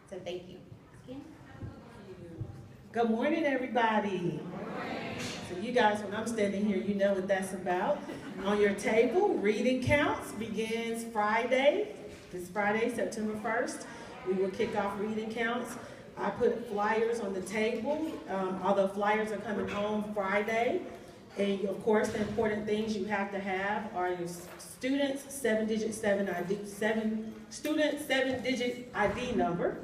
So thank you. Good morning, everybody. So you guys, when I'm standing here, you know what that's about. On your table, reading counts begins Friday. This Friday, September 1st. We will kick off reading counts. I put flyers on the table, although flyers are coming home Friday. And of course, the important things you have to have are your students' seven-digit ID number.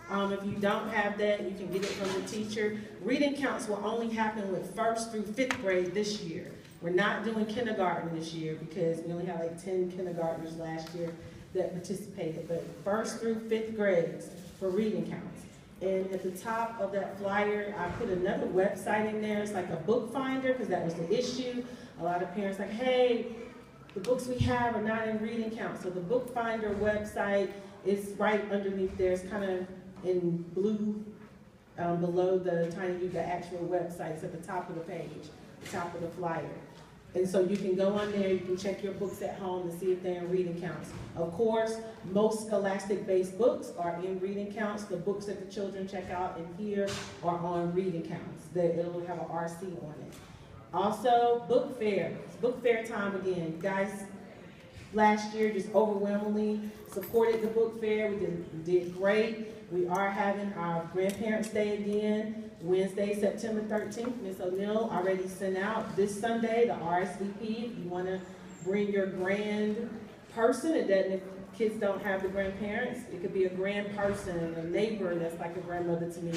If you don't have that, you can get it from the teacher. Reading counts will only happen with 1st through 5th grade this year. We're not doing kindergarten this year because we only had like 10 kindergartners last year that participated. But 1st through 5th grades for reading counts. And at the top of that flyer, I put another website in there. It's like a book finder because that was the issue. A lot of parents like, hey, the books we have are not in reading count. So the book finder website is right underneath there. It's kind of in blue below the actual website. It's at the top of the page, the top of the flyer. And so you can go on there, you can check your books at home to see if they're in reading counts. Of course, most Scholastic-based books are in reading counts. The books that the children check out in here are on reading counts. It'll have an RC on it. Also, book fair. It's book fair time again. You guys, last year just overwhelmingly supported the book fair. We did great. We are having our Grandparents' Day again, Wednesday, September 13th. Ms. O'Neill already sent out this Sunday the RSVP. If you want to bring your grand person, if kids don't have the grandparents, it could be a grand person, a neighbor that's like a grandmother to me,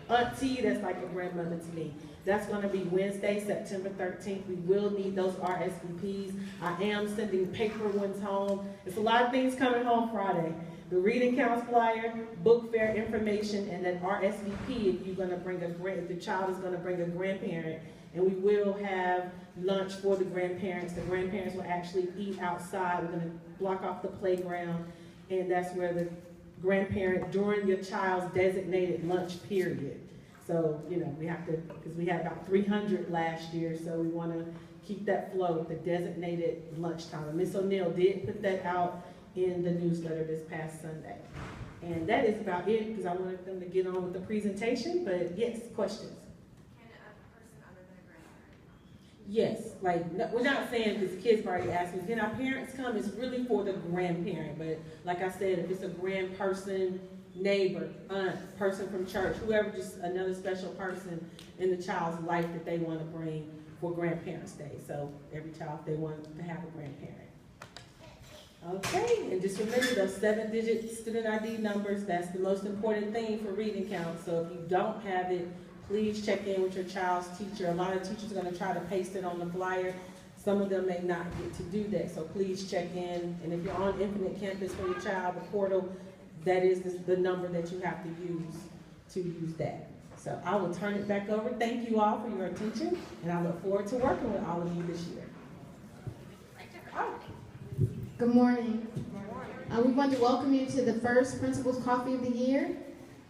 an auntie that's like a grandmother to me. That's going to be Wednesday, September 13th. We will need those RSVPs. I am sending paper ones home. It's a lot of things coming home Friday. The reading counts flyer, book fair information, and then RSVP if you're going to bring if the child is going to bring a grandparent. And we will have lunch for the grandparents. The grandparents will actually eat outside. We're going to block off the playground, and that's where the grandparent during your child's designated lunch period. So, you know, we have to, because we had about 300 last year, so we want to keep that flow with the designated lunchtime. And Ms. O'Neill did put that out in the newsletter this past Sunday. And that is about it, because I wanted them to get on with the presentation, but yes, questions? Can a person other than a grandparent? Yes, like, no, we're not saying, because the kids have already asked me, can our parents come? It's really for the grandparent, but like I said, if it's a grand person, neighbor, aunt, person from church, whoever, just another special person in the child's life that they want to bring for Grandparents' Day. So every child, if they want to have a grandparent. Okay, and just remember those 7-digit student ID numbers. That's the most important thing for reading count. So if you don't have it, please check in with your child's teacher. A lot of teachers are going to try to paste it on the flyer. Some of them may not get to do that, so please check in. And if you're on Infinite Campus for your child, the portal, that is the number that you have to use that. So I will turn it back over. Thank you all for your attention, and I look forward to working with all of you this year. Oh. Good morning. We want to welcome you to the first Principal's Coffee of the Year.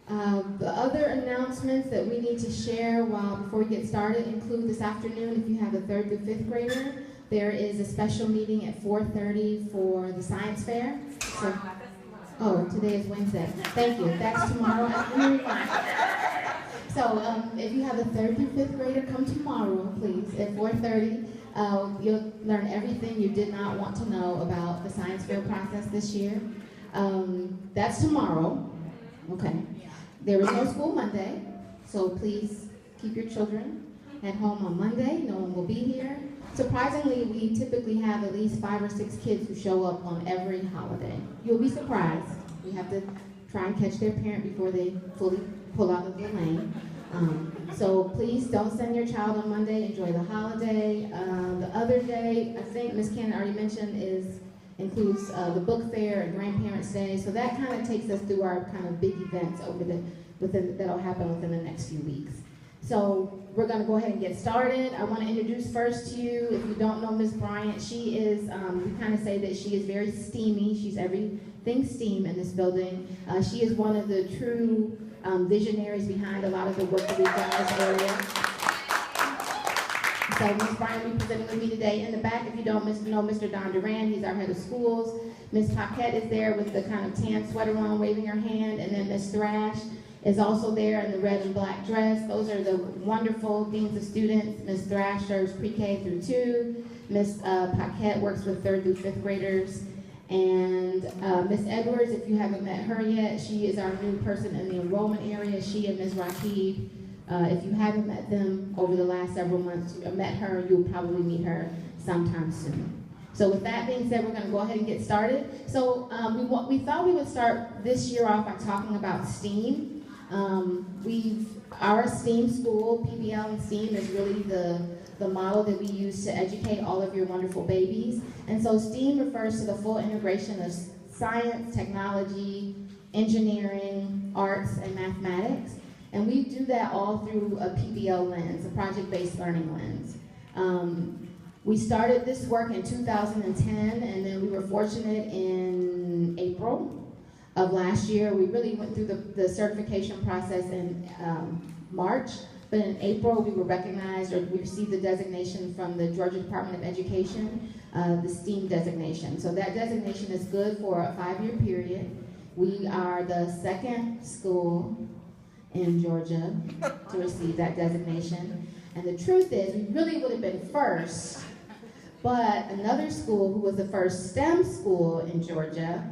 The other announcements that we need to share before we get started include this afternoon, if you have a 3rd through 5th grader, there is a special meeting at 4:30 for the science fair. So, oh, today is Wednesday. Thank you. That's tomorrow afternoon. So if you have a 3rd through 5th grader, come tomorrow, please, at 4:30. You'll learn everything you did not want to know about the science fair process this year. That's tomorrow. Okay. There is no school Monday, so please keep your children at home on Monday. No one will be here. Surprisingly, we typically have at least 5 or 6 kids who show up on every holiday. You'll be surprised. We have to try and catch their parent before they fully pull out of the lane. So please don't send your child on Monday. Enjoy the holiday. The other day, I think Ms. Cannon already mentioned, includes the book fair and Grandparents' Day. So that kind of takes us through our kind of big events that'll happen within the next few weeks. So we're going to go ahead and get started. I want to introduce first to you, if you don't know Ms. Bryant, she is, we kind of say that she is very steamy. She's everything STEAM in this building. She is one of the true visionaries behind a lot of the work that we've done in this area. So Ms. Bryant will be presenting with me today. In the back, if you don't know Mr. Don Duran, he's our head of schools. Ms. Paquette is there with the kind of tan sweater on, waving her hand, and then Ms. Thrash is also there in the red and black dress. Those are the wonderful deans of students. Ms. Thrash serves pre-K through 2. Ms. Paquette works with 3rd through 5th graders. And Ms. Edwards, if you haven't met her yet, she is our new person in the enrollment area. She and Ms. Rakib, if you haven't met them over the last several months, met her, you'll probably meet her sometime soon. So with that being said, we're going to go ahead and get started. So we thought we would start this year off by talking about STEAM. Our STEAM school, PBL and STEAM, is really the model that we use to educate all of your wonderful babies. And so STEAM refers to the full integration of science, technology, engineering, arts, and mathematics. And we do that all through a PBL lens, a project-based learning lens. We started this work in 2010, and then we were fortunate in April of last year. We really went through the certification process in March, but in April we were recognized, or we received the designation from the Georgia Department of Education, the STEAM designation. So that designation is good for a 5-year period. We are the 2nd school in Georgia to receive that designation. And the truth is, we really would have been first, but another school who was the first STEM school in Georgia,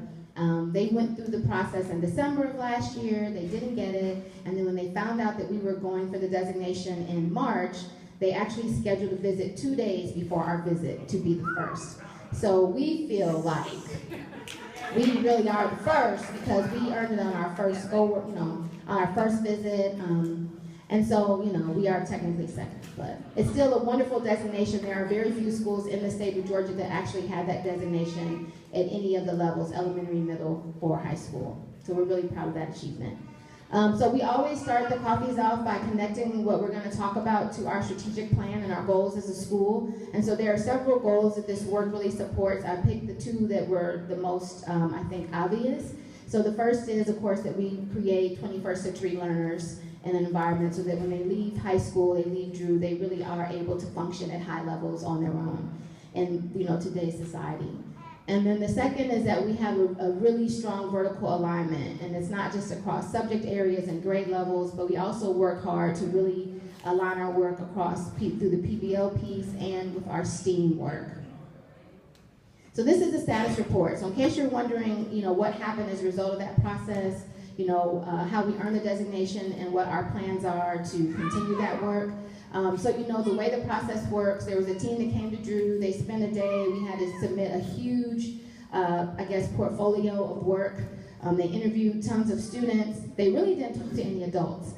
they went through the process in December of last year, they didn't get it, and then when they found out that we were going for the designation in March, they actually scheduled a visit 2 days before our visit to be the first. So we feel like we really are the first because we earned it on our first on our first visit. And so, we are technically second, but it's still a wonderful designation. There are very few schools in the state of Georgia that actually have that designation at any of the levels, elementary, middle, or high school. So we're really proud of that achievement. So we always start the coffees off by connecting what we're going to talk about to our strategic plan and our goals as a school. And so there are several goals that this work really supports. I picked the 2 that were the most, I think, obvious. So the first is, of course, that we create 21st century learners in an environment so that when they leave high school, they leave Drew, they really are able to function at high levels on their own in today's society. And then the second is that we have a really strong vertical alignment, and it's not just across subject areas and grade levels, but we also work hard to really align our work across through the PBL piece and with our STEAM work. So this is the status report. So in case you're wondering, what happened as a result of that process, how we earned the designation and what our plans are to continue that work. So the way the process works, there was a team that came to Drew, they spent a day, we had to submit a huge, portfolio of work. They interviewed tons of students. They really didn't talk to any adults.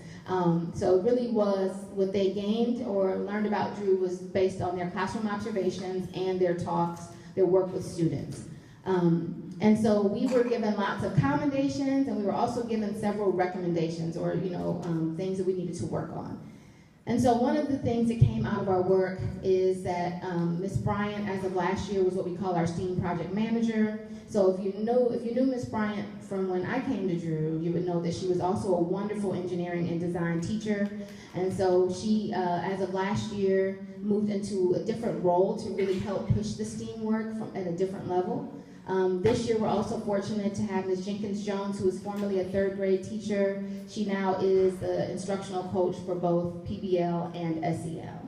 So it really was what they gained or learned about Drew was based on their classroom observations and their talks, their work with students. And so we were given lots of commendations, and we were also given several recommendations or, things that we needed to work on. And so one of the things that came out of our work is that Ms. Bryant, as of last year, was what we call our STEAM project manager. So if you knew Ms. Bryant from when I came to Drew, you would know that she was also a wonderful engineering and design teacher. And so she, as of last year, moved into a different role to really help push the STEAM work at a different level. This year, we're also fortunate to have Ms. Jenkins-Jones, who was formerly a 3rd grade teacher. She now is the instructional coach for both PBL and SEL.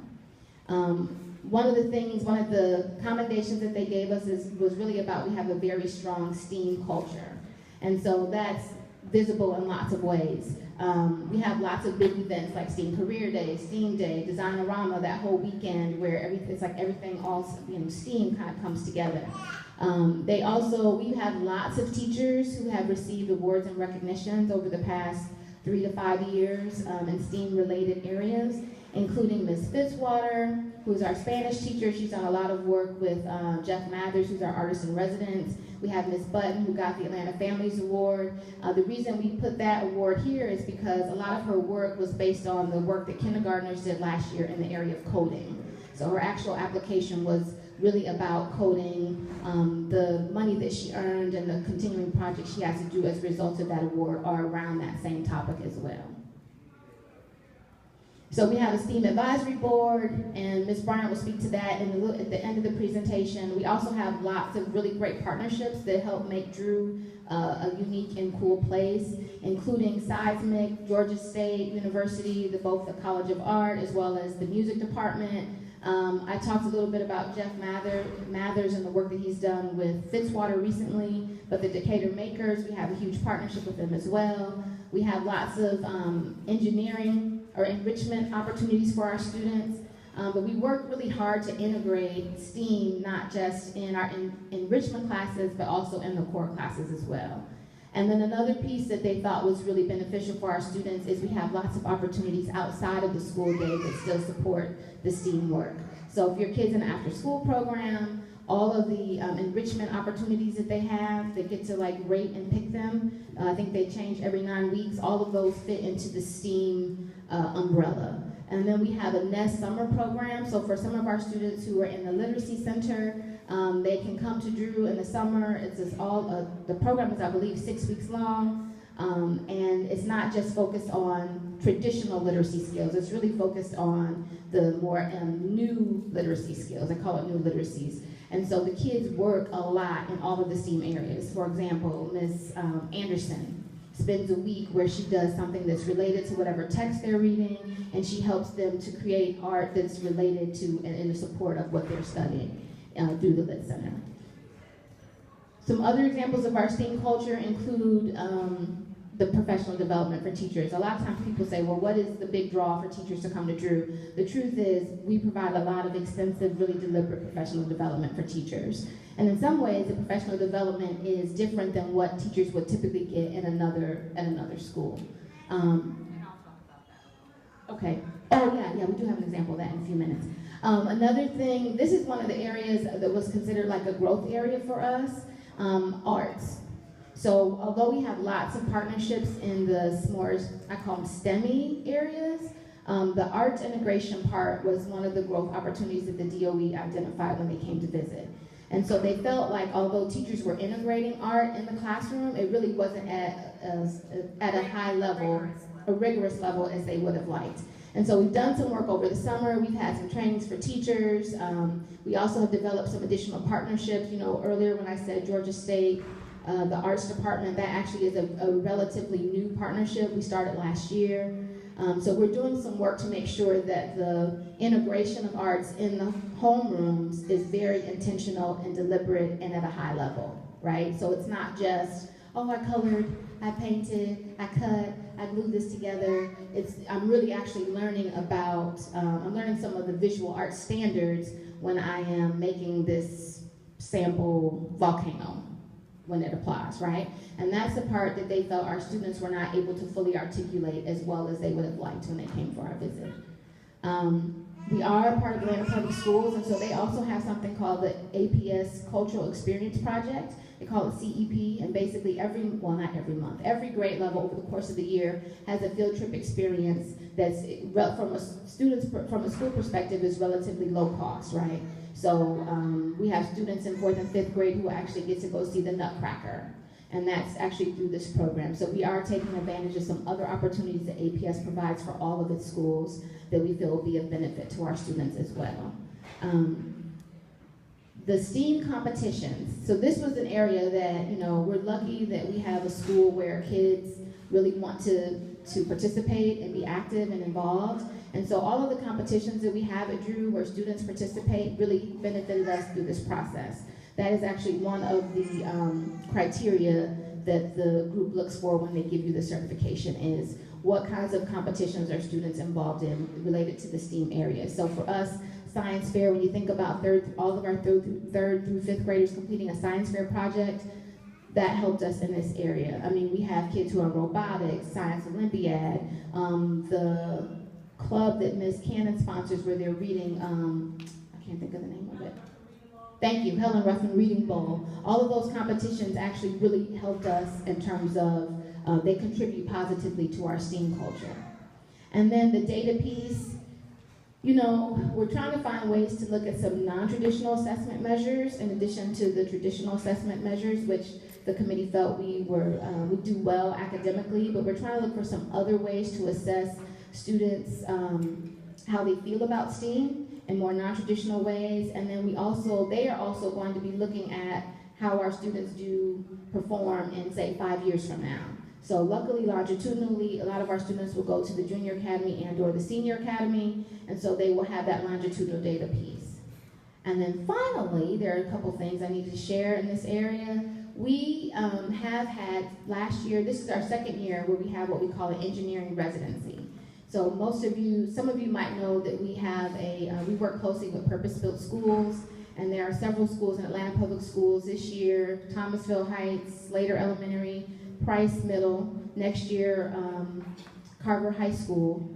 One of the commendations that they gave us was really about we have a very strong STEAM culture. And so that's visible in lots of ways. We have lots of big events like STEAM Career Day, STEAM Day, Design-A-Rama, that whole weekend where everything all STEAM kind of comes together. We have lots of teachers who have received awards and recognitions over the past 3 to 5 years in STEAM-related areas, including Ms. Fitzwater, who's our Spanish teacher. She's done a lot of work with Jeff Mathers, who's our artist in residence. We have Ms. Button, who got the Atlanta Families Award. The reason we put that award here is because a lot of her work was based on the work that kindergartners did last year in the area of coding. So her actual application was really about coding. The money that she earned and the continuing projects she has to do as a result of that award are around that same topic as well. So we have a STEAM advisory board, and Ms. Bryant will speak to that at the end of the presentation. We also have lots of really great partnerships that help make Drew a unique and cool place, including Seismic, Georgia State University, both the College of Art, as well as the music department. I talked a little bit about Jeff Mathers and the work that he's done with Fitzwater recently, but the Decatur Makers, we have a huge partnership with them as well. We have lots of engineering or enrichment opportunities for our students, but we work really hard to integrate STEAM, not just in our enrichment classes, but also in the core classes as well. And then another piece that they thought was really beneficial for our students is we have lots of opportunities outside of the school day that still support the STEAM work. So if your kid's in an after-school program, all of the enrichment opportunities that they have, they get to like rate and pick them. I think they change every 9 weeks. All of those fit into the STEAM umbrella. And then we have a NEST summer program. So for some of our students who are in the Literacy Center, they can come to Drew in the summer. It's just the program is, I believe, 6 weeks long. And it's not just focused on traditional literacy skills. It's really focused on the more new literacy skills. I call it new literacies. And so the kids work a lot in all of the STEAM areas. For example, Ms. Anderson spends a week where she does something that's related to whatever text they're reading, and she helps them to create art that's related to and in support of what they're studying through the Lit Center. Some other examples of our STEAM culture include the professional development for teachers. A lot of times people say, well, what is the big draw for teachers to come to Drew? The truth is, we provide a lot of extensive, really deliberate professional development for teachers. And in some ways, the professional development is different than what teachers would typically get in another school. Okay. Oh, yeah, we do have an example of that in a few minutes. Another thing, this is one of the areas that was considered like a growth area for us, arts. So although we have lots of partnerships in the more, I call them STEMmy areas, the arts integration part was one of the growth opportunities that the DOE identified when they came to visit. And so they felt like although teachers were integrating art in the classroom, it really wasn't at a high level, a rigorous level as they would have liked. And so we've done some work over the summer. We've had some trainings for teachers. We also have developed some additional partnerships. You know, earlier when I said Georgia State, the arts department, that actually is a relatively new partnership. We started last year. So we're doing some work to make sure that the integration of arts in the homerooms is very intentional and deliberate and at a high level, right? So it's not just, oh, I colored, I painted, I cut, I glued this together. I'm really actually learning about, I'm learning some of the visual art standards when I am making this sample volcano, when it applies, right? And that's the part that they felt our students were not able to fully articulate as well as they would have liked when they came for our visit. We are a part of Atlanta Public Schools, and so they also have something called the APS Cultural Experience Project. They call it CEP, and basically not every month, every grade level over the course of the year has a field trip experience that's, from a school perspective, is relatively low cost, right? So we have students in 4th and 5th grade who actually get to go see the Nutcracker, and that's actually through this program. So we are taking advantage of some other opportunities that APS provides for all of its schools that we feel will be of benefit to our students as well. The STEAM competitions. So this was an area that, you know, we're lucky that we have a school where kids really want to participate and be active and involved. And so all of the competitions that we have at Drew where students participate really benefited us through this process. That is actually one of the criteria that the group looks for when they give you the certification is what kinds of competitions are students involved in related to the STEAM areas. So for us, science fair, when you think about all of our third through fifth graders completing a science fair project, that helped us in this area. I mean, we have kids who are robotics, science Olympiad, the club that Ms. Cannon sponsors where they're reading, I can't think of the name of it. Thank you, Helen Ruffin Reading Bowl. All of those competitions actually really helped us in terms of they contribute positively to our STEAM culture. And then the data piece, you know, we're trying to find ways to look at some non-traditional assessment measures in addition to the traditional assessment measures, which the committee felt we do well academically, but we're trying to look for some other ways to assess students, how they feel about STEAM in more non-traditional ways. And then they are also going to be looking at how our students do perform in, say, 5 years from now. So luckily, longitudinally, a lot of our students will go to the junior academy and or the senior academy, and so they will have that longitudinal data piece. And then finally, there are a couple things I need to share in this area. We have had last year, this is our second year, where we have what we call an engineering residency. So some of you might know that we work closely with purpose-built schools, and there are several schools in Atlanta Public Schools this year: Thomasville Heights, Slater Elementary, Price Middle. Next year, Carver High School.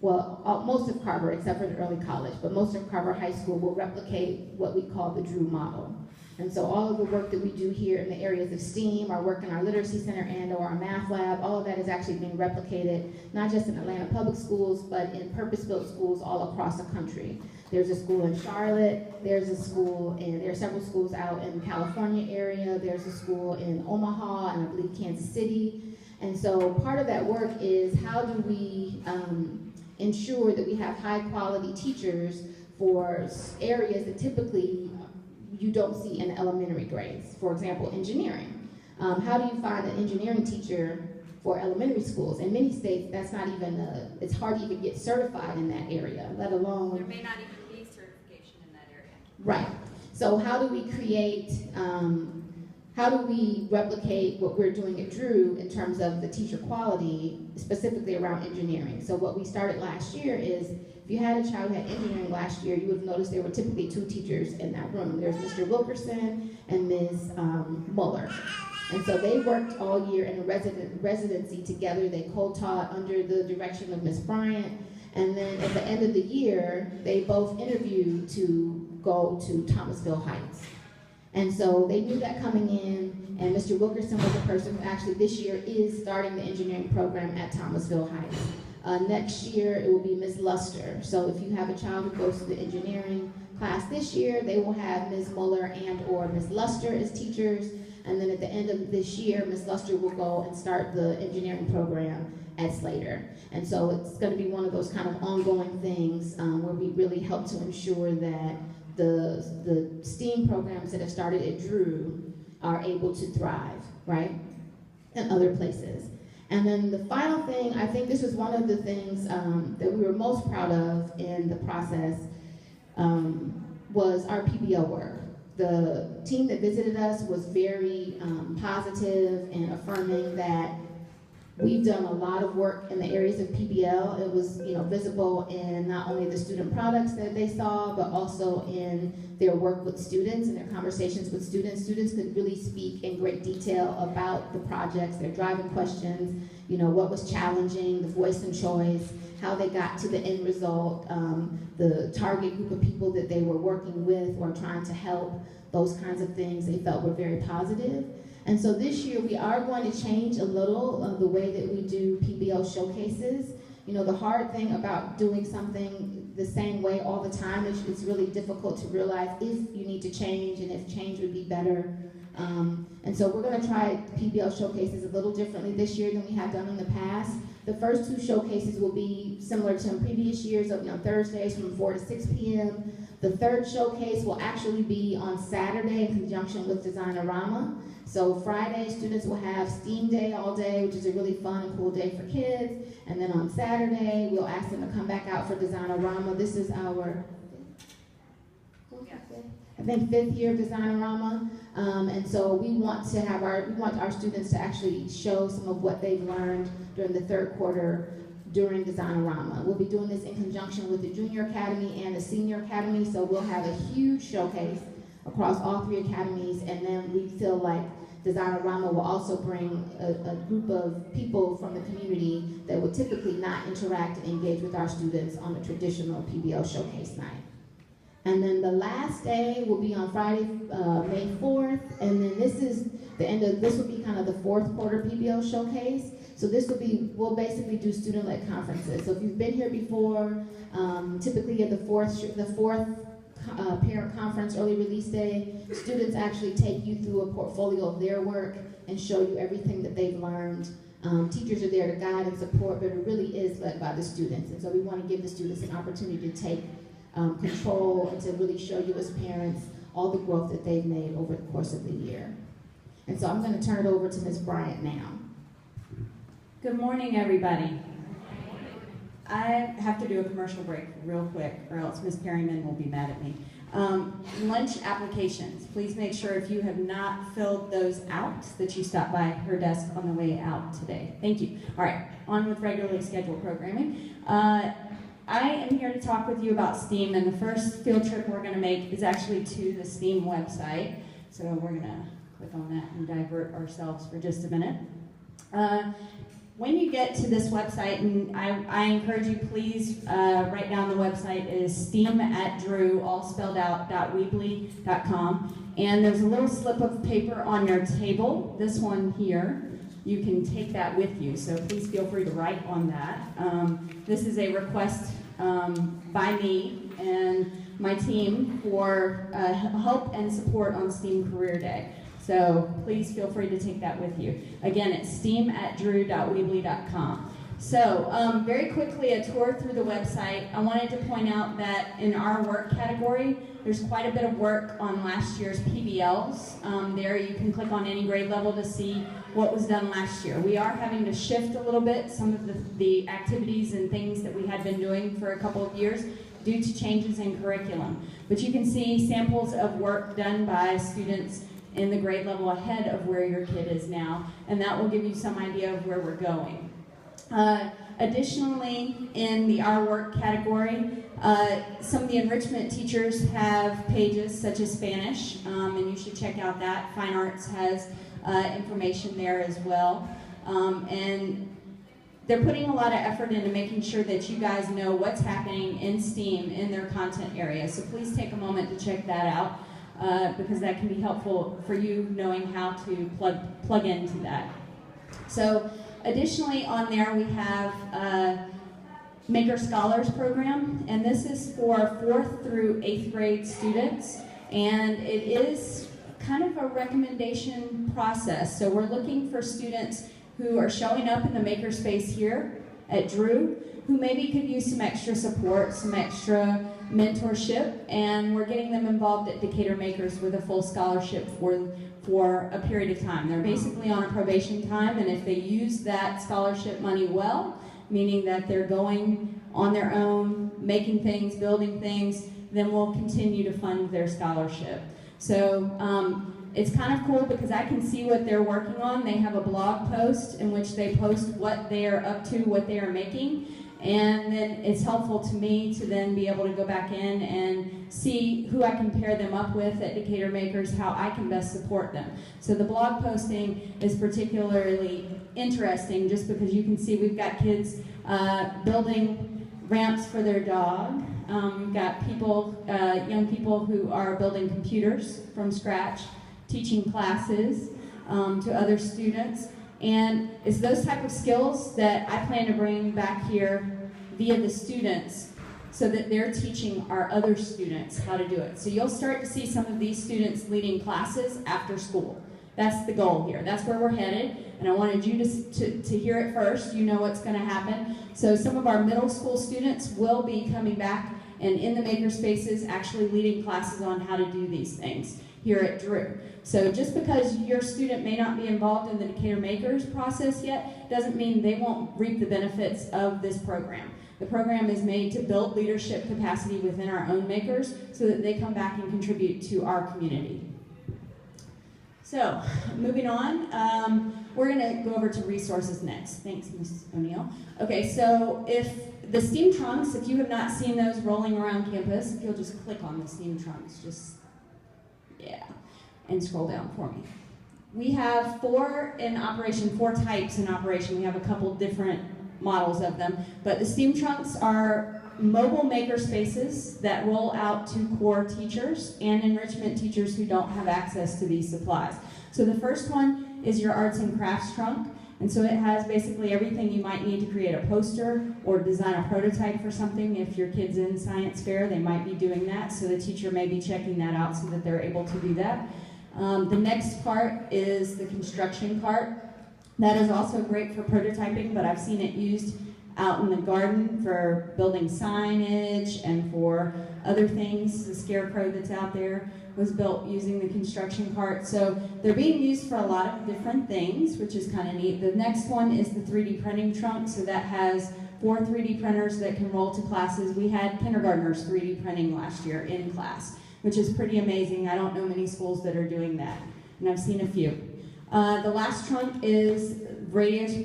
Well, most of Carver, except for the early college, but most of Carver High School will replicate what we call the Drew model. And so all of the work that we do here in the areas of STEAM, our work in our literacy center and or our math lab, all of that is actually being replicated, not just in Atlanta Public Schools, but in purpose-built schools all across the country. There's a school in Charlotte, there are several schools out in the California area, there's a school in Omaha, and I believe Kansas City. And so part of that work is how do we ensure that we have high-quality teachers for areas that typically you don't see in elementary grades. For example, engineering. How do you find an engineering teacher for elementary schools? In many states, that's not even it's hard to even get certified in that area, let alone... There may not even be certification in that area. Right. So how do we replicate what we're doing at Drew in terms of the teacher quality, specifically around engineering? So what we started last year is, if you had a child who had engineering last year, you would have noticed there were typically 2 teachers in that room. There's Mr. Wilkerson and Ms. Muller. And so they worked all year in a residency together. They co-taught under the direction of Ms. Bryant. And then at the end of the year, they both interviewed to go to Thomasville Heights. And so they knew that coming in, and Mr. Wilkerson was the person who actually this year is starting the engineering program at Thomasville Heights. Next year, it will be Ms. Luster. So if you have a child who goes to the engineering class this year, they will have Ms. Muller and or Ms. Luster as teachers. And then at the end of this year, Ms. Luster will go and start the engineering program at Slater. And so it's going to be one of those kind of ongoing things where we really help to ensure that the STEAM programs that have started at Drew are able to thrive, right, in other places. And then the final thing, I think this was one of the things that we were most proud of in the process was our PBL work. The team that visited us was very positive and affirming that we've done a lot of work in the areas of PBL. It was, visible in not only the student products that they saw, but also in their work with students and their conversations with students. Students could really speak in great detail about the projects, their driving questions, what was challenging, the voice and choice, how they got to the end result, the target group of people that they were working with or trying to help, those kinds of things they felt were very positive. And so this year we are going to change a little of the way that we do PBL showcases. The hard thing about doing something the same way all the time is it's really difficult to realize if you need to change and if change would be better. And so we're going to try PBL showcases a little differently this year than we have done in the past. The first 2 showcases will be similar to in previous years. They'll be on Thursdays from 4 to 6 p.m. The third showcase will actually be on Saturday in conjunction with Design-A-Rama. So Friday, students will have STEAM Day all day, which is a really fun and cool day for kids. And then on Saturday, we'll ask them to come back out for Design-A-Rama. This is our, I think, 5th year of Design-A-Rama. And so we want our students to actually show some of what they've learned during the 3rd quarter during Design-A-Rama. We'll be doing this in conjunction with the Junior Academy and the Senior Academy, so we'll have a huge showcase across all 3 academies, and then we feel like Design-A-Rama will also bring a group of people from the community that would typically not interact and engage with our students on a traditional PBL showcase night. And then the last day will be on Friday, May 4th, and then this will be kind of the 4th quarter PBL showcase. So we'll basically do student-led conferences. So if you've been here before, typically at the fourth parent conference, early release day, students actually take you through a portfolio of their work and show you everything that they've learned Teachers are there to guide and support, but it really is led by the students. And so we want to give the students an opportunity to take control and to really show you as parents all the growth that they've made over the course of the year. And so I'm going to turn it over to Ms. Bryant now. Good morning, everybody. I have to do a commercial break real quick, or else Ms. Perryman will be mad at me. Lunch applications. Please make sure if you have not filled those out that you stop by her desk on the way out today. Thank you. All right, on with regularly scheduled programming. I am here to talk with you about STEAM, and the first field trip we're going to make is actually to the STEAM website. So we're going to click on that and divert ourselves for just a minute. When you get to this website, and I encourage you, please write down the website is steam@drew, all spelled out, .weebly.com. And there's a little slip of paper on your table, this one here. You can take that with you, so please feel free to write on that. This is a request by me and my team for help and support on STEAM Career Day. So please feel free to take that with you. Again, it's steam@drew.weebly.com. So very quickly, a tour through the website. I wanted to point out that in our work category, there's quite a bit of work on last year's PBLs. There you can click on any grade level to see what was done last year. We are having to shift a little bit some of the activities and things that we had been doing for a couple of years due to changes in curriculum. But you can see samples of work done by students in the grade level ahead of where your kid is now, and that will give you some idea of where we're going. Additionally, in the Our Work category, some of the enrichment teachers have pages such as Spanish, and you should check out that. Fine Arts has information there as well. And they're putting a lot of effort into making sure that you guys know what's happening in STEAM in their content area. So please take a moment to check that out. Because that can be helpful for you knowing how to plug into that. So additionally on there we have Maker Scholars program, and this is for 4th through 8th grade students, and it is kind of a recommendation process. So we're looking for students who are showing up in the makerspace here at Drew who maybe could use some extra support, some extra mentorship, and we're getting them involved at Decatur Makers with a full scholarship for a period of time. They're basically on a probation time, and if they use that scholarship money well, meaning that they're going on their own, making things, building things, then we'll continue to fund their scholarship. So it's kind of cool because I can see what they're working on. They have a blog post in which they post what they are up to, what they are making, and then it's helpful to me to then be able to go back in and see who I can pair them up with at Decatur Makers, how I can best support them. So the blog posting is particularly interesting just because you can see we've got kids building ramps for their dog. We've got people, young people who are building computers from scratch, teaching classes to other students. And it's those type of skills that I plan to bring back here via the students so that they're teaching our other students how to do it. So you'll start to see some of these students leading classes after school. That's the goal here. That's where we're headed. And I wanted you to hear it first. You know what's going to happen. So some of our middle school students will be coming back and in the maker spaces actually leading classes on how to do these things here at Drew. So just because your student may not be involved in the Decatur Makers process yet, doesn't mean they won't reap the benefits of this program. The program is made to build leadership capacity within our own makers so that they come back and contribute to our community. So, moving on, we're going to go over to resources next. Thanks, Ms. O'Neill. Okay, so if the STEAM trunks, if you have not seen those rolling around campus, if you'll just click on the STEAM trunks, and scroll down for me. We have 4 types in operation. We have a couple different models of them, but the STEAM trunks are mobile maker spaces that roll out to core teachers and enrichment teachers who don't have access to these supplies. So the first one is your arts and crafts trunk, and so it has basically everything you might need to create a poster or design a prototype for something. If your kid's in science fair, they might be doing that, so the teacher may be checking that out so that they're able to do that. The next part is the construction cart. That is also great for prototyping, but I've seen it used out in the garden for building signage and for other things. The scarecrow that's out there was built using the construction cart. So they're being used for a lot of different things, which is kind of neat. The next one is the 3D printing trunk. So that has 4 3D printers that can roll to classes. We had kindergartners 3D printing last year in class, which is pretty amazing. I don't know many schools that are doing that, and I've seen a few. The last trunk is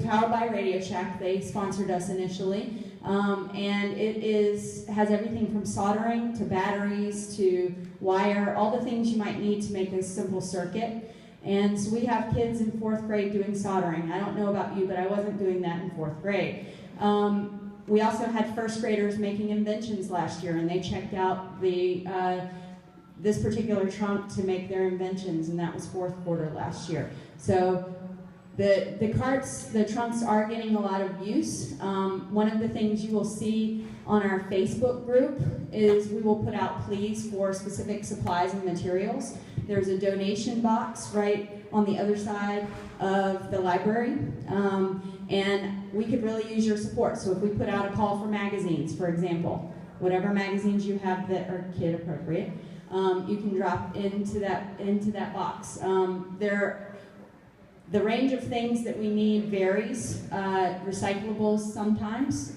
powered by Radio Shack. They sponsored us initially, and it has everything from soldering to batteries to wire, all the things you might need to make a simple circuit. And so we have kids in 4th grade doing soldering. I don't know about you, but I wasn't doing that in 4th grade. We also had 1st graders making inventions last year, and they checked out this particular trunk to make their inventions, and that was 4th quarter last year. So the trunks are getting a lot of use. One of the things you will see on our Facebook group is we will put out pleas for specific supplies and materials. There's a donation box right on the other side of the library, and we could really use your support. So if we put out a call for magazines, for example, whatever magazines you have that are kid appropriate, you can drop into that box. The range of things that we need varies, recyclables sometimes.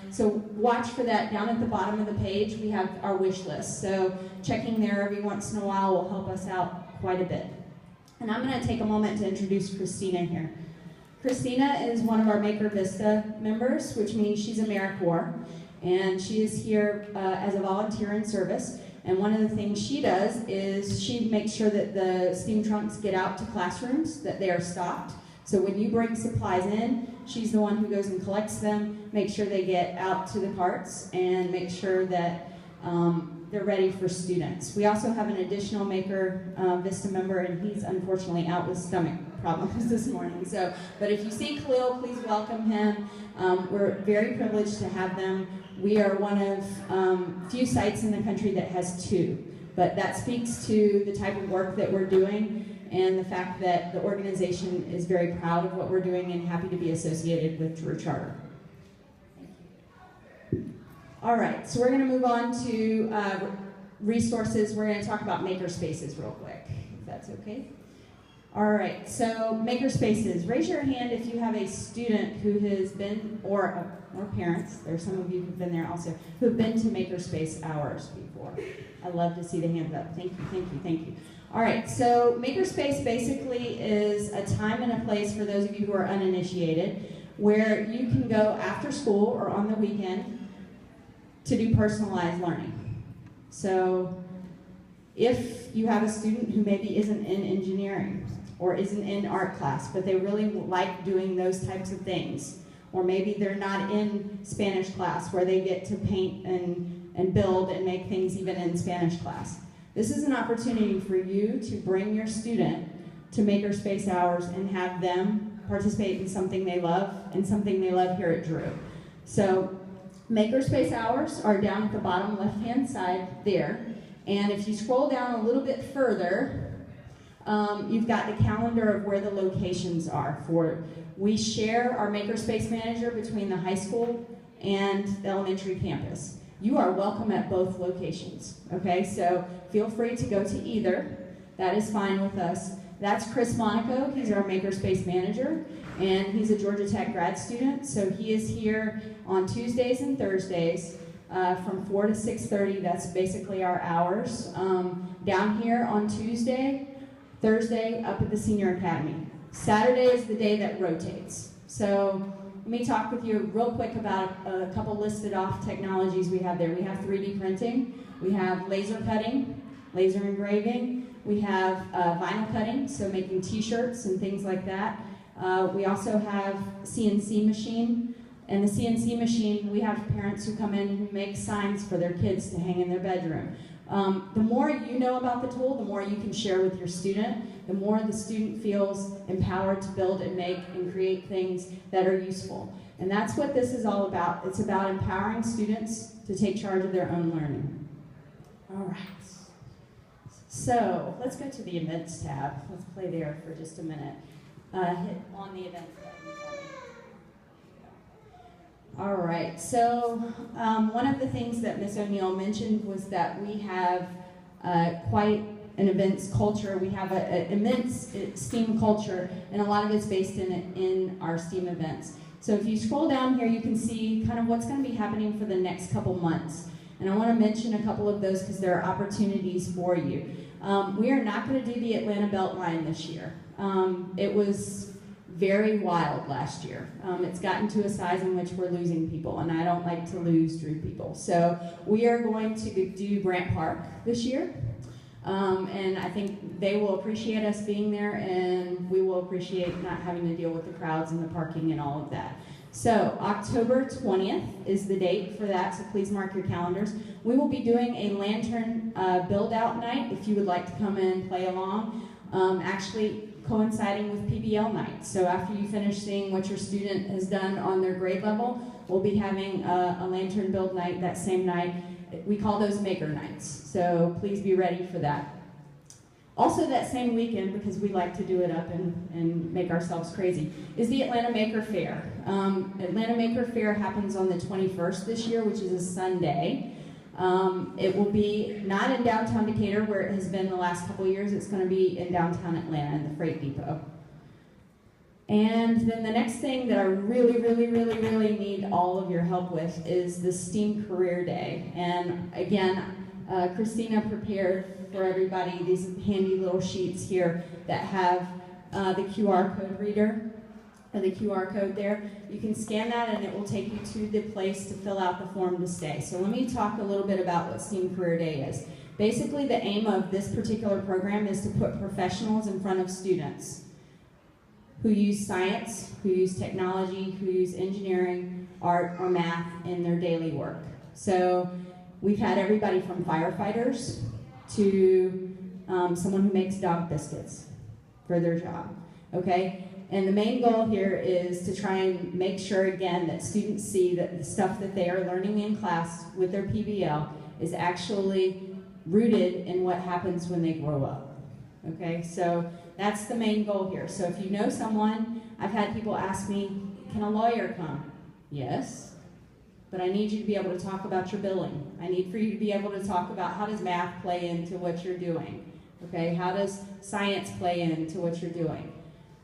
So watch for that. Down at the bottom of the page, we have our wish list. So checking there every once in a while will help us out quite a bit. And I'm going to take a moment to introduce Christina here. Christina is one of our Maker Vista members, which means she's AmeriCorps, and she is here as a volunteer in service. And one of the things she does is she makes sure that the STEAM trunks get out to classrooms, that they are stocked. So when you bring supplies in, she's the one who goes and collects them, makes sure they get out to the carts, and make sure that they're ready for students. We also have an additional Maker Vista member, and he's unfortunately out with stomach problems this morning. So, but if you see Khalil, please welcome him. We're very privileged to have them. We are one of few sites in the country that has 2, but that speaks to the type of work that we're doing and the fact that the organization is very proud of what we're doing and happy to be associated with Drew Charter. All right, so we're going to move on to resources. We're going to talk about makerspaces real quick, if that's okay. All right, so makerspaces. Raise your hand if you have a student who has been, or parents, there's some of you who've been there also, who've been to makerspace hours before. I love to see the hands up. Thank you, thank you, thank you. All right, so makerspace basically is a time and a place for those of you who are uninitiated where you can go after school or on the weekend to do personalized learning. So if you have a student who maybe isn't in engineering or isn't in art class, but they really like doing those types of things, or maybe they're not in Spanish class where they get to paint and build and make things even in Spanish class. This is an opportunity for you to bring your student to Makerspace Hours and have them participate in something they love and something they love here at Drew. So Makerspace Hours are down at the bottom left-hand side there. And if you scroll down a little bit further, you've got the calendar of where the locations are for it. We share our Makerspace manager between the high school and the elementary campus. You are welcome at both locations, okay? So feel free to go to either. That is fine with us. That's Chris Monaco. He's our Makerspace manager, and he's a Georgia Tech grad student. So he is here on Tuesdays and Thursdays from 4 to 6:30. That's basically our hours. Down here on Tuesday, Thursday up at the Senior Academy. Saturday is the day that rotates. So let me talk with you real quick about a couple listed off technologies we have there. We have 3D printing, we have laser cutting, laser engraving, we have vinyl cutting, so making t-shirts and things like that. We also have CNC machine, and the CNC machine, we have parents who come in who make signs for their kids to hang in their bedroom. The more you know about the tool, the more you can share with your student, the more the student feels empowered to build and make and create things that are useful. And that's what this is all about. It's about empowering students to take charge of their own learning. All right. So let's go to the events tab. Let's play there for just a minute. hit on the events button for me. All right, so one of the things that Ms. O'Neill mentioned was that we have quite an events culture. We have an immense STEAM culture, and a lot of it's based in our STEAM events. So if you scroll down here, you can see kind of what's going to be happening for the next couple months. And I want to mention a couple of those because there are opportunities for you. We are not going to do the Atlanta Beltline this year. It was very wild last year. It's gotten to a size in which we're losing people, and I don't like to lose through people. So we are going to do Grant Park this year. And I think they will appreciate us being there, and we will appreciate not having to deal with the crowds and the parking and all of that. So October 20th is the date for that, so please mark your calendars. We will be doing a lantern build-out night if you would like to come in and play along, actually coinciding with PBL night. So after you finish seeing what your student has done on their grade level, we'll be having a lantern build night that same night. We call those maker nights, so please be ready for that. Also that same weekend, because we like to do it up and make ourselves crazy, is the Atlanta Maker Faire. Atlanta Maker Faire happens on the 21st this year, which is a Sunday. It will be not in downtown Decatur, where it has been the last couple of years. It's going to be in downtown Atlanta in the Freight Depot. And then the next thing that I really need all of your help with is the STEAM Career Day. And again, Christina prepared for everybody these handy little sheets here that have the QR code reader, or the QR code there. You can scan that and it will take you to the place to fill out the form to stay. So let me talk a little bit about what STEAM Career Day is. Basically, the aim of this particular program is to put professionals in front of students who use science, who use technology, who use engineering, art, or math in their daily work. So we've had everybody from firefighters to someone who makes dog biscuits for their job, okay? And the main goal here is to try and make sure, again, that students see that the stuff that they are learning in class with their PBL is actually rooted in what happens when they grow up, okay? So that's the main goal here. So if you know someone, I've had people ask me, can a lawyer come? Yes, but I need you to be able to talk about your billing. I need for you to be able to talk about how does math play into what you're doing, okay? How does science play into what you're doing?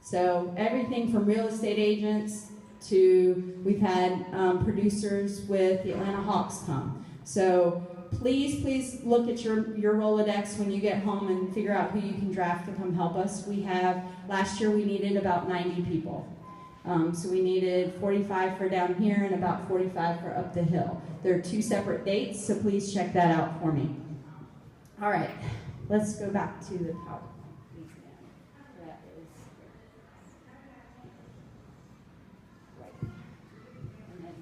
So everything from real estate agents to, we've had producers with the Atlanta Hawks come. So please look at your Rolodex when you get home and figure out who you can draft to come help us. We have, last year we needed about 90 people. So we needed 45 for down here and about 45 for up the hill. There are 2 separate dates, so please check that out for me. All right, let's go back to the PowerPoint. That is right. And then,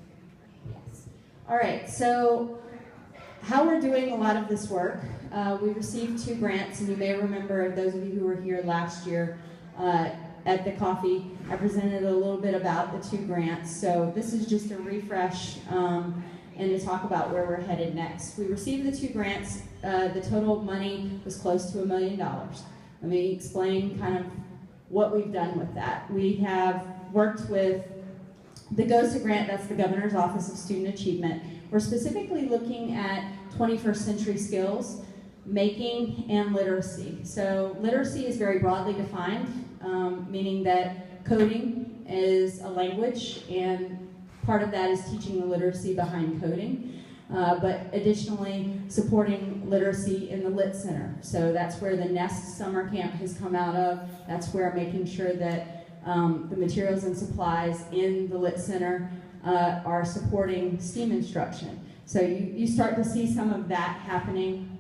yes. All right, so how we're doing a lot of this work, we received 2 grants, and you may remember, those of you who were here last year at the coffee, I presented a little bit about the 2 grants. So this is just a refresh and to talk about where we're headed next. We received the 2 grants. The total money was close to $1 million. Let me explain kind of what we've done with that. We have worked with the GOSA grant, that's the Governor's Office of Student Achievement. We're specifically looking at 21st century skills, making, and literacy. So literacy is very broadly defined, meaning that coding is a language, and part of that is teaching the literacy behind coding, but additionally supporting literacy in the Lit Center. So that's where the Nest Summer Camp has come out of. That's where making sure that the materials and supplies in the Lit Center are supporting STEAM instruction. So you start to see some of that happening.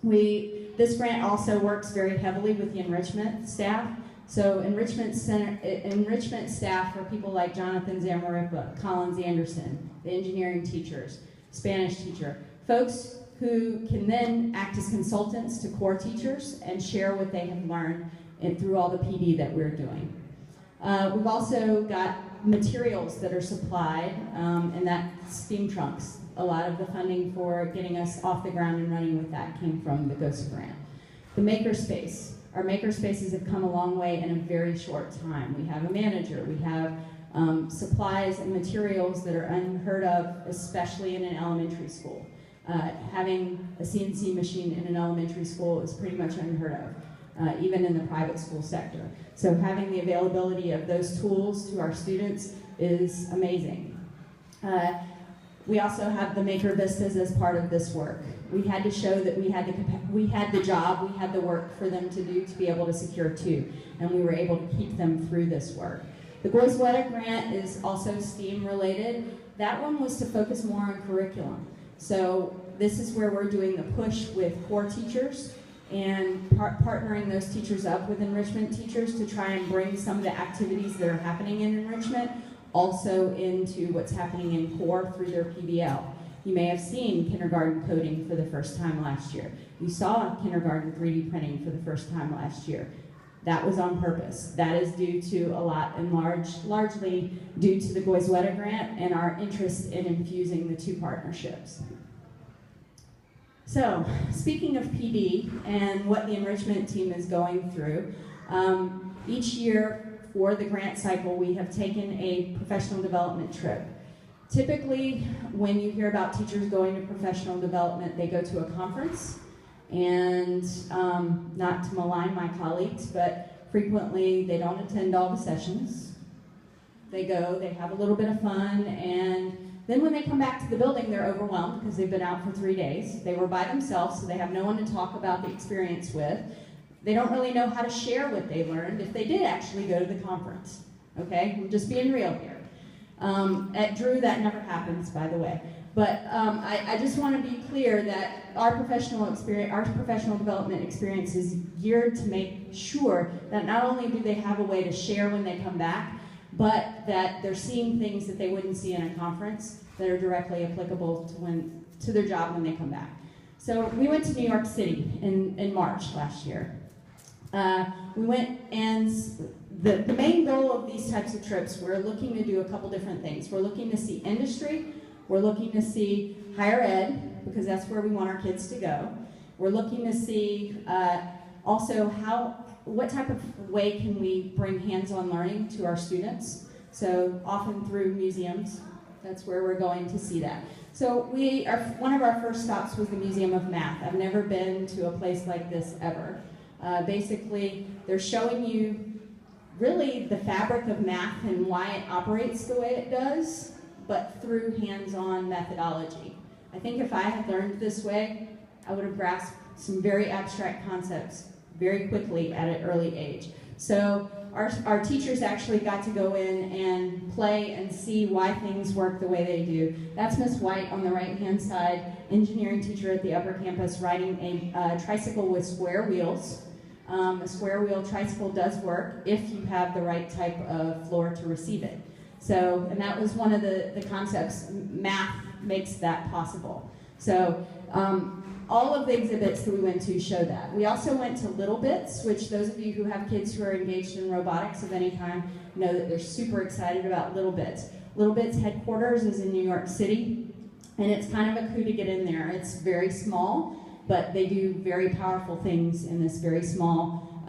This grant also works very heavily with the enrichment staff. So enrichment staff are people like Jonathan Zamaripa, Collins Anderson, the engineering teachers, Spanish teacher, folks who can then act as consultants to core teachers and share what they have learned through all the PD that we're doing. We've also got materials that are supplied, and that's STEAM trunks. A lot of the funding for getting us off the ground and running with that came from the GOSA grant. The Makerspace. our maker spaces have come a long way in a very short time. We have a manager, we have supplies and materials that are unheard of, especially in an elementary school. Having a CNC machine in an elementary school is pretty much unheard of, even in the private school sector. So having the availability of those tools to our students is amazing. We also have the Maker Vistas as part of this work. We had to show that we had the job, we had the work for them to do to be able to secure two, and we were able to keep them through this work. The Goizueta grant is also STEAM related. That one was to focus more on curriculum. So this is where we're doing the push with core teachers and partnering those teachers up with enrichment teachers to try and bring some of the activities that are happening in enrichment also into what's happening in core through their PBL. You may have seen kindergarten coding for the first time last year. You saw kindergarten 3D printing for the first time last year. That was on purpose. That is due to a lot and largely due to the Goizueta grant and our interest in infusing the two partnerships. So, speaking of PD and what the enrichment team is going through, each year for the grant cycle, we have taken a professional development trip. Typically, when you hear about teachers going to professional development, they go to a conference, and not to malign my colleagues, but frequently they don't attend all the sessions. They go, they have a little bit of fun, and then when they come back to the building, they're overwhelmed because they've been out for 3 days. They were by themselves, so they have no one to talk about the experience with. They don't really know how to share what they learned if they did actually go to the conference. Okay, we're just being real here. At Drew, that never happens, by the way. But I just want to be clear that our professional development experience is geared to make sure that not only do they have a way to share when they come back, but that they're seeing things that they wouldn't see in a conference that are directly applicable to their job when they come back. So we went to New York City in March last year. We went, and the main goal of these types of trips, we're looking to do a couple different things. We're looking to see industry, we're looking to see higher ed, because that's where we want our kids to go. We're looking to see also what type of way can we bring hands-on learning to our students. So often through museums, that's where we're going to see that. So one of our first stops was the Museum of Math. I've never been to a place like this ever. Basically, they're showing you really the fabric of math and why it operates the way it does, but through hands-on methodology. I think if I had learned this way, I would have grasped some very abstract concepts very quickly at an early age. So our teachers actually got to go in and play and see why things work the way they do. That's Miss White on the right-hand side, engineering teacher at the upper campus, riding a tricycle with square wheels. A square wheel tricycle does work if you have the right type of floor to receive it. So, and that was one of the concepts. Math makes that possible. So, all of the exhibits that we went to show that. We also went to Little Bits, which those of you who have kids who are engaged in robotics of any kind know that they're super excited about Little Bits. Little Bits headquarters is in New York City, and it's kind of a coup to get in there. It's very small, but they do very powerful things in this very small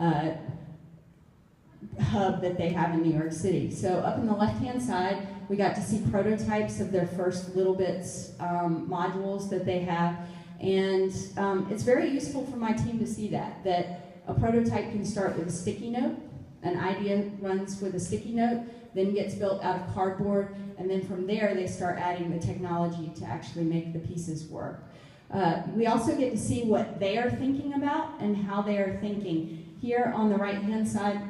hub that they have in New York City. So up in the left-hand side, we got to see prototypes of their first Little Bits modules that they have. And it's very useful for my team to see that a prototype can start with a sticky note, an idea runs with a sticky note, then gets built out of cardboard, and then from there they start adding the technology to actually make the pieces work. We also get to see what they are thinking about and how they are thinking. Here on the right-hand side,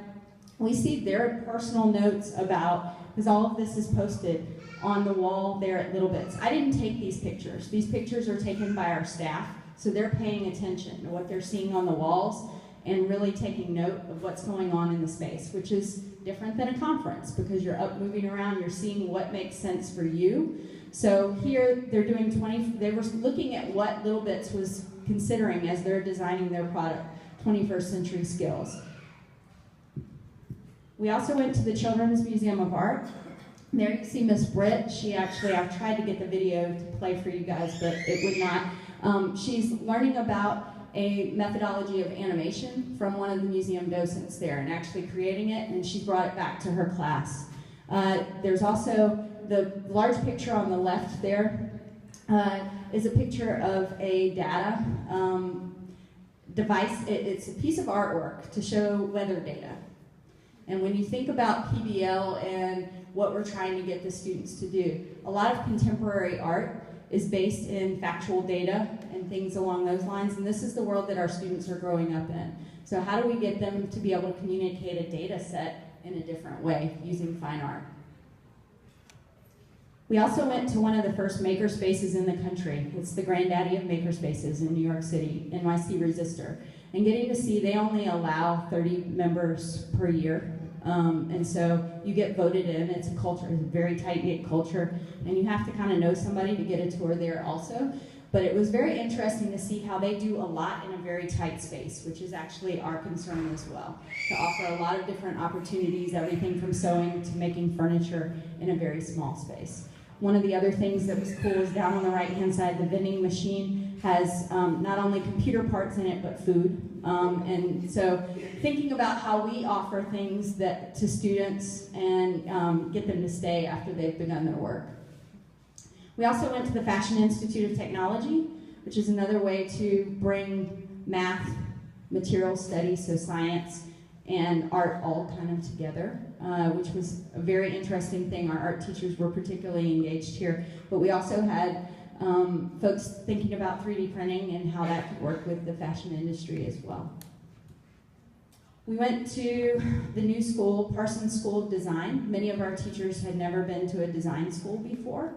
we see their personal notes about, because all of this is posted on the wall there at Little Bits. I didn't take these pictures. These pictures are taken by our staff, so they're paying attention to what they're seeing on the walls and really taking note of what's going on in the space, which is different than a conference because you're up moving around, you're seeing what makes sense for you. So here they're doing they were looking at what Little Bits was considering as they're designing their product, 21st century skills. We also went to the Children's Museum of Art. There you see Miss Britt. I've tried to get the video to play for you guys, but it would not. She's learning about a methodology of animation from one of the museum docents there and actually creating it, and she brought it back to her class. There's also the large picture on the left there is a picture of a data device. It's a piece of artwork to show weather data. And when you think about PBL and what we're trying to get the students to do, a lot of contemporary art is based in factual data and things along those lines, and this is the world that our students are growing up in. So how do we get them to be able to communicate a data set in a different way using fine art? We also went to one of the first makerspaces in the country. It's the granddaddy of makerspaces in New York City, NYC Resistor. And getting to see, they only allow 30 members per year. And so you get voted in. It's a culture, it's a very tight-knit culture, and you have to kind of know somebody to get a tour there also. But it was very interesting to see how they do a lot in a very tight space, which is actually our concern as well, to offer a lot of different opportunities, everything from sewing to making furniture in a very small space. One of the other things that was cool is down on the right-hand side, the vending machine has not only computer parts in it, but food. And so thinking about how we offer things that to students and get them to stay after they've begun their work. We also went to the Fashion Institute of Technology, which is another way to bring math, material studies, so science, and art all kind of together, which was a very interesting thing. Our art teachers were particularly engaged here, but we also had folks thinking about 3D printing and how that could work with the fashion industry as well. We went to the new school, Parsons School of Design. Many of our teachers had never been to a design school before,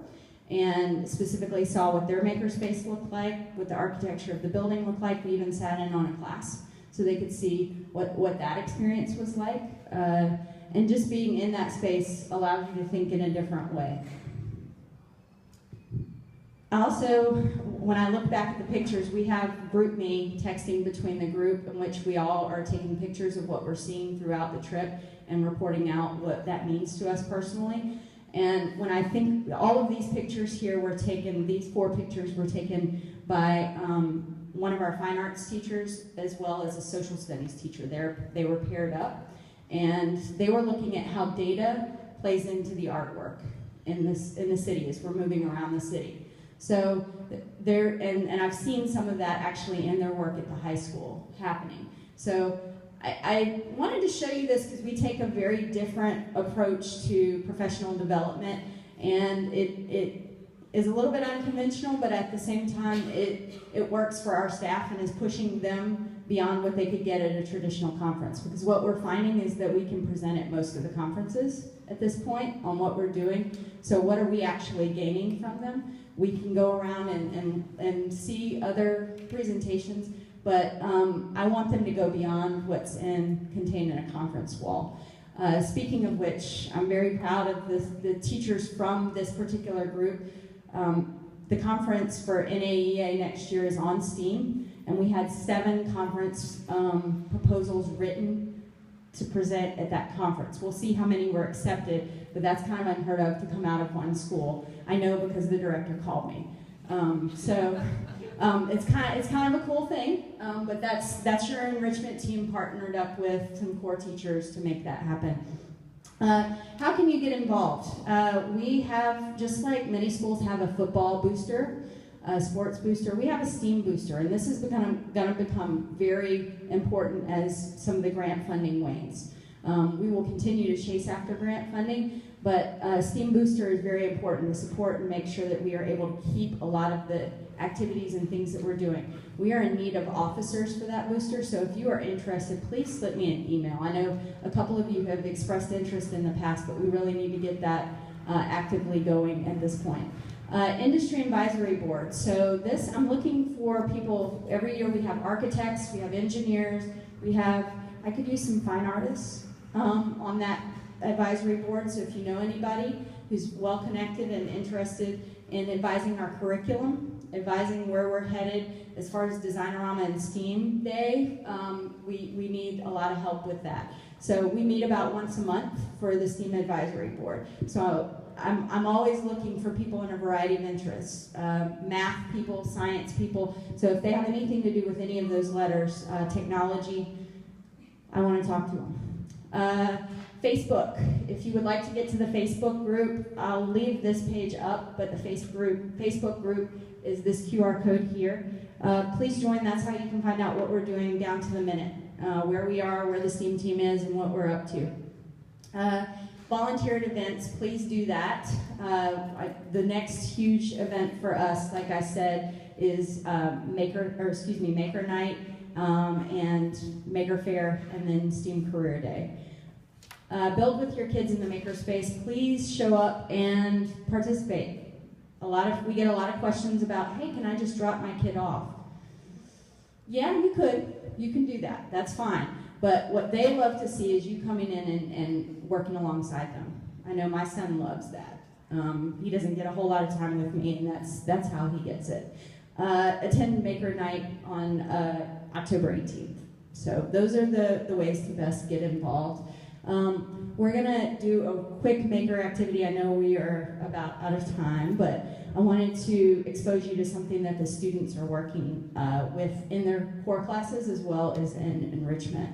and specifically saw what their makerspace looked like, what the architecture of the building looked like. We even sat in on a class so they could see what that experience was like. And just being in that space allows you to think in a different way. Also, when I look back at the pictures, we have GroupMe texting between the group in which we all are taking pictures of what we're seeing throughout the trip and reporting out what that means to us personally. And when I think all of these pictures here were taken, these 4 pictures were taken by one of our fine arts teachers as well as a social studies teacher. They were paired up, and they were looking at how data plays into the artwork in the city as we're moving around the city. So and I've seen some of that actually in their work at the high school happening. So I wanted to show you this because we take a very different approach to professional development, and it is a little bit unconventional, but at the same time it works for our staff and is pushing them beyond what they could get at a traditional conference. Because what we're finding is that we can present at most of the conferences at this point on what we're doing. So what are we actually gaining from them? We can go around and see other presentations, but I want them to go beyond what's contained in a conference wall. Speaking of which, I'm very proud of the teachers from this particular group. The conference for NAEA next year is on STEAM, and we had 7 conference proposals written to present at that conference. We'll see how many were accepted, but that's kind of unheard of to come out of one school. I know because the director called me. It's kind of a cool thing, but that's your enrichment team partnered up with some core teachers to make that happen. How can you get involved? We have, just like many schools have a football booster, a sports booster, we have a STEAM booster, and this is going to become very important as some of the grant funding wanes. We will continue to chase after grant funding, but STEAM booster is very important to support and make sure that we are able to keep a lot of the activities and things that we're doing. We are in need of officers for that booster, so if you are interested, please slip me an email. I know a couple of you have expressed interest in the past, but we really need to get that actively going at this point. Industry Advisory Board. So this, I'm looking for people, every year we have architects, we have engineers, I could use some fine artists on that advisory board, so if you know anybody who's well connected and interested in advising our curriculum, advising where we're headed as far as Designorama and STEAM Day, we need a lot of help with that. So we meet about once a month for the STEAM Advisory Board. So I'm always looking for people in a variety of interests, math people, science people. So if they have anything to do with any of those letters, technology, I want to talk to them. Facebook, if you would like to get to the Facebook group, I'll leave this page up, but the Facebook group is this QR code here. Please join, that's how you can find out what we're doing down to the minute, where we are, where the STEAM team is, and what we're up to. Volunteer at events, please do that. The next huge event for us, like I said, is Maker Night and Maker Fair, and then STEAM Career Day. Build with your kids in the makerspace. Please show up and participate. We get a lot of questions about, hey, can I just drop my kid off? Yeah, you could. You can do that. That's fine. But what they love to see is you coming in and working alongside them. I know my son loves that. He doesn't get a whole lot of time with me, and that's how he gets it. Attend Maker Night on October 18th. So those are the ways to best get involved. We're gonna do a quick maker activity. I know we are about out of time, but I wanted to expose you to something that the students are working with in their core classes as well as in enrichment.